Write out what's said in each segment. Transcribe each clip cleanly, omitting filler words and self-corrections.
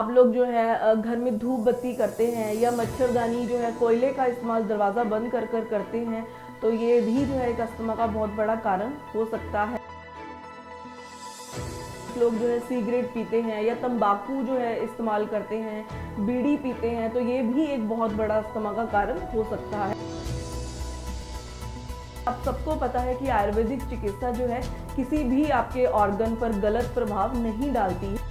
आप लोग जो है घर में धूप बत्ती करते हैं या मच्छरदानी जो है कोयले का इस्तेमाल दरवाज़ा बंद कर कर करते हैं, तो ये भी जो है एक अस्थमा का बहुत बड़ा कारण हो सकता है। लोग जो है सिगरेट पीते हैं या तंबाकू जो है इस्तेमाल करते हैं, बीड़ी पीते हैं, तो ये भी एक बहुत बड़ा अस्थमा का कारण हो सकता है। आप सबको पता है कि आयुर्वेदिक चिकित्सा जो है किसी भी आपके ऑर्गन पर गलत प्रभाव नहीं डालती है।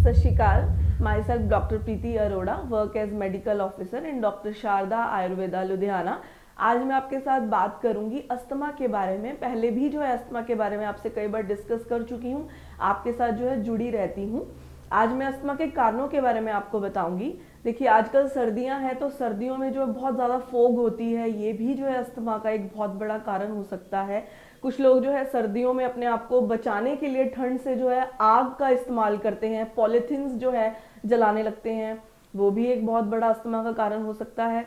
Sat Sri Akal, myself doctor Preeti Arora, work as medical officer in doctor Sharda Ayurveda Ludhiana. आज मैं आपके साथ बात करूंगी अस्थमा के बारे में। पहले भी जो है अस्थमा के बारे में आपसे कई बार डिस्कस कर चुकी हूँ, आपके साथ जो है जुड़ी रहती हूँ। आज मैं अस्थमा के कारणों के बारे में आपको बताऊंगी। देखिए, आजकल सर्दियां हैं, तो सर्दियों में जो बहुत ज़्यादा फोग होती है, ये भी जो है अस्थमा का एक बहुत बड़ा कारण हो सकता है। कुछ लोग जो है सर्दियों में अपने आप को बचाने के लिए ठंड से जो है आग का इस्तेमाल करते हैं, पॉलीथीन्स जो है जलाने लगते हैं, वो भी एक बहुत बड़ा अस्थमा का कारण हो सकता है।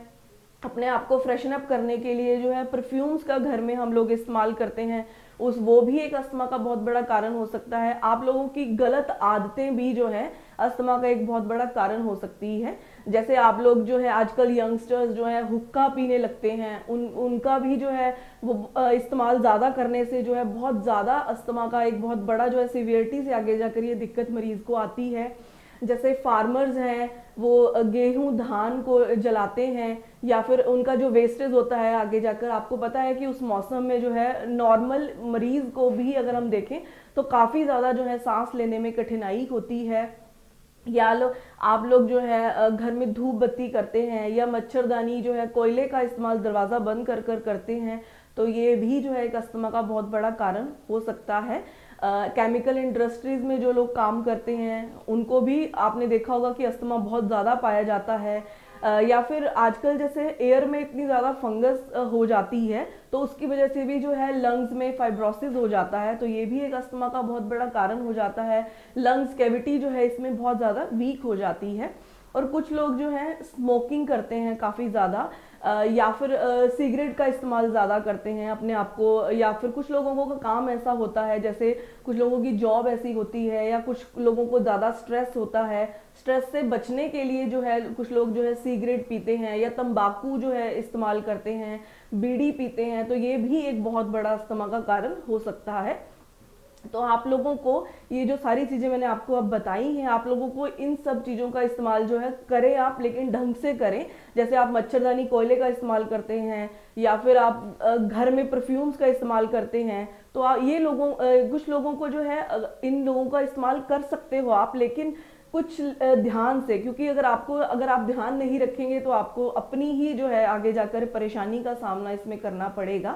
अपने आप को फ्रेशन अप करने के लिए जो है परफ्यूम्स का घर में हम लोग इस्तेमाल करते हैं, वो भी एक अस्थमा का बहुत बड़ा कारण हो सकता है। आप लोगों की गलत आदतें भी जो है अस्थमा का एक बहुत बड़ा कारण हो सकती है। जैसे आप लोग जो है आजकल यंगस्टर्स जो है हुक्का पीने लगते हैं, उनका भी जो है वो इस्तेमाल ज़्यादा करने से जो है बहुत ज़्यादा अस्थमा का एक बहुत बड़ा जो है सीवियरिटी से आगे जाकर ये दिक्कत मरीज को आती है। जैसे फार्मर्स हैं, वो गेहूं धान को जलाते हैं या फिर उनका जो वेस्टेज होता है आगे जाकर, आपको पता है कि उस मौसम में जो है नॉर्मल मरीज को भी अगर हम देखें तो काफ़ी ज़्यादा जो है सांस लेने में कठिनाई होती है। आप लोग जो है घर में धूप बत्ती करते हैं या मच्छरदानी जो है कोयले का इस्तेमाल दरवाज़ा बंद कर कर करते हैं, तो ये भी जो है एक अस्थमा का बहुत बड़ा कारण हो सकता है। केमिकल इंडस्ट्रीज में जो लोग काम करते हैं उनको भी आपने देखा होगा कि अस्थमा बहुत ज़्यादा पाया जाता है। या फिर आजकल जैसे एयर में इतनी ज़्यादा फंगस हो जाती है, तो उसकी वजह से भी जो है लंग्स में फाइब्रोसिस हो जाता है, तो ये भी एक अस्थमा का बहुत बड़ा कारण हो जाता है। लंग्स कैविटी जो है इसमें बहुत ज़्यादा वीक हो जाती है। और कुछ लोग जो है स्मोकिंग करते हैं काफ़ी ज़्यादा, या फिर सिगरेट का इस्तेमाल ज़्यादा करते हैं अपने आप को, या फिर कुछ लोगों का काम ऐसा होता है, जैसे कुछ लोगों की जॉब ऐसी होती है या कुछ लोगों को ज़्यादा स्ट्रेस होता है। स्ट्रेस से बचने के लिए जो है कुछ लोग जो है सिगरेट पीते हैं या तंबाकू जो है इस्तेमाल करते हैं, बीड़ी पीते हैं, तो ये भी एक बहुत बड़ा अस्थमा का कारण हो सकता है। तो आप लोगों को ये जो सारी चीज़ें मैंने आपको अब बताई हैं, आप लोगों को इन सब चीज़ों का इस्तेमाल जो है करें आप, लेकिन ढंग से करें। जैसे आप मच्छरदानी कोयले का इस्तेमाल करते हैं या फिर आप घर में परफ्यूम्स का इस्तेमाल करते हैं, तो ये कुछ लोगों को जो है इन लोगों का इस्तेमाल कर सकते हो आप, लेकिन कुछ ध्यान से, क्योंकि अगर आप ध्यान नहीं रखेंगे तो आपको अपनी ही जो है आगे जाकर परेशानी का सामना इसमें करना पड़ेगा।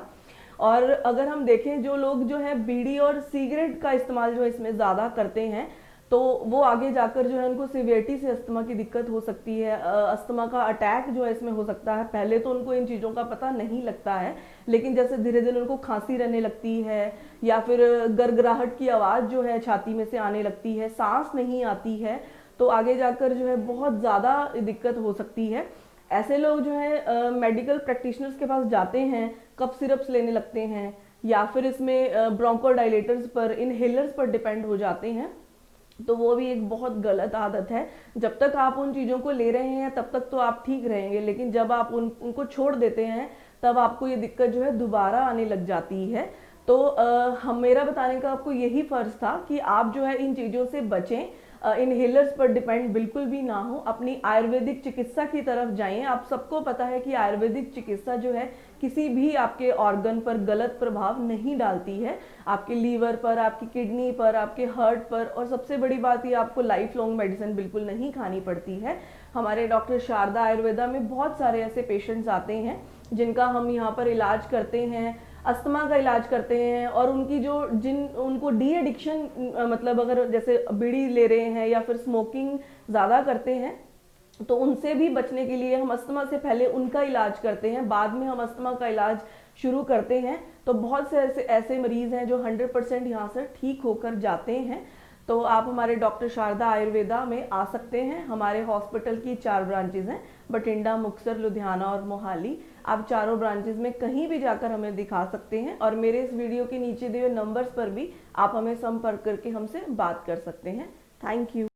और अगर हम देखें, जो लोग जो है बीड़ी और सिगरेट का इस्तेमाल जो है इसमें ज़्यादा करते हैं, तो वो आगे जाकर जो है उनको सीवियरिटी से अस्थमा की दिक्कत हो सकती है। अस्थमा का अटैक जो है इसमें हो सकता है। पहले तो उनको इन चीज़ों का पता नहीं लगता है, लेकिन जैसे धीरे धीरे उनको खांसी रहने लगती है या फिर गड़गड़ाहट की आवाज़ जो है छाती में से आने लगती है, सांस नहीं आती है, तो आगे जाकर जो है बहुत ज़्यादा दिक्कत हो सकती है। ऐसे लोग जो है मेडिकल प्रैक्टिशनर्स के पास जाते हैं, कफ सिरप्स लेने लगते हैं या फिर इसमें ब्रोंकोडाइलेटर्स पर, इनहेलर्स पर डिपेंड हो जाते हैं, तो वो भी एक बहुत गलत आदत है। जब तक आप उन चीज़ों को ले रहे हैं तब तक तो आप ठीक रहेंगे, लेकिन जब आप उनको छोड़ देते हैं तब आपको ये दिक्कत जो है दोबारा आने लग जाती है। तो हम मेरा बताने का आपको यही फ़र्ज़ था कि आप जो है इन चीज़ों से बचें, इनहेलर्स पर डिपेंड बिल्कुल भी ना हो, अपनी आयुर्वेदिक चिकित्सा की तरफ जाएं। आप सबको पता है कि आयुर्वेदिक चिकित्सा जो है किसी भी आपके ऑर्गन पर गलत प्रभाव नहीं डालती है, आपके लीवर पर, आपकी किडनी पर, आपके हार्ट पर, और सबसे बड़ी बात ये, आपको लाइफ लॉन्ग मेडिसिन बिल्कुल नहीं खानी पड़ती है। हमारे डॉक्टर शारदा आयुर्वेदा में बहुत सारे ऐसे पेशेंट्स आते हैं जिनका हम यहाँ पर इलाज करते हैं, अस्थमा का इलाज करते हैं, और उनको डी एडिक्शन, मतलब अगर जैसे बीड़ी ले रहे हैं या फिर स्मोकिंग ज़्यादा करते हैं, तो उनसे भी बचने के लिए हम अस्थमा से पहले उनका इलाज करते हैं, बाद में हम अस्थमा का इलाज शुरू करते हैं। तो बहुत से ऐसे मरीज हैं जो 100% यहाँ से ठीक होकर जाते हैं। तो आप हमारे डॉक्टर शारदा आयुर्वेदा में आ सकते हैं। हमारे हॉस्पिटल की 4 ब्रांचेज हैं, बठिंडा, मुक्तसर, लुधियाना और मोहाली। आप चारों ब्रांचेस में कहीं भी जाकर हमें दिखा सकते हैं और मेरे इस वीडियो के नीचे दिए नंबर्स पर भी आप हमें संपर्क करके हमसे बात कर सकते हैं। Thank you.